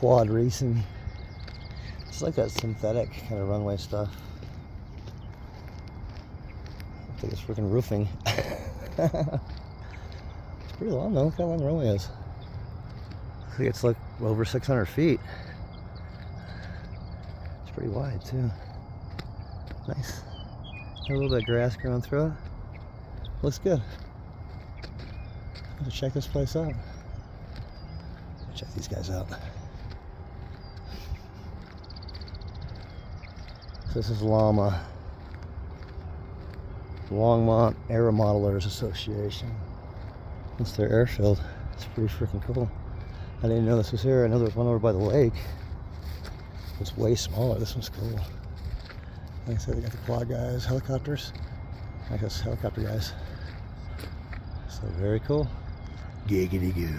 quad racing. It's like that synthetic kind of runway stuff. I think it's freaking roofing. It's pretty long though. Look how long the runway is. I think it's like over 600 feet. It's pretty wide too. Nice. A little bit of grass growing through it. Looks good. Let's check this place out. Check these guys out. So this is LAMA, Longmont Air Modelers Association. It's their airfield. It's pretty freaking cool. I didn't know this was here. I know there's one over by the lake. It's way smaller. This one's cool. Like I said, they got the quad guys, helicopters. I guess helicopter guys. So very cool. Giggity goo.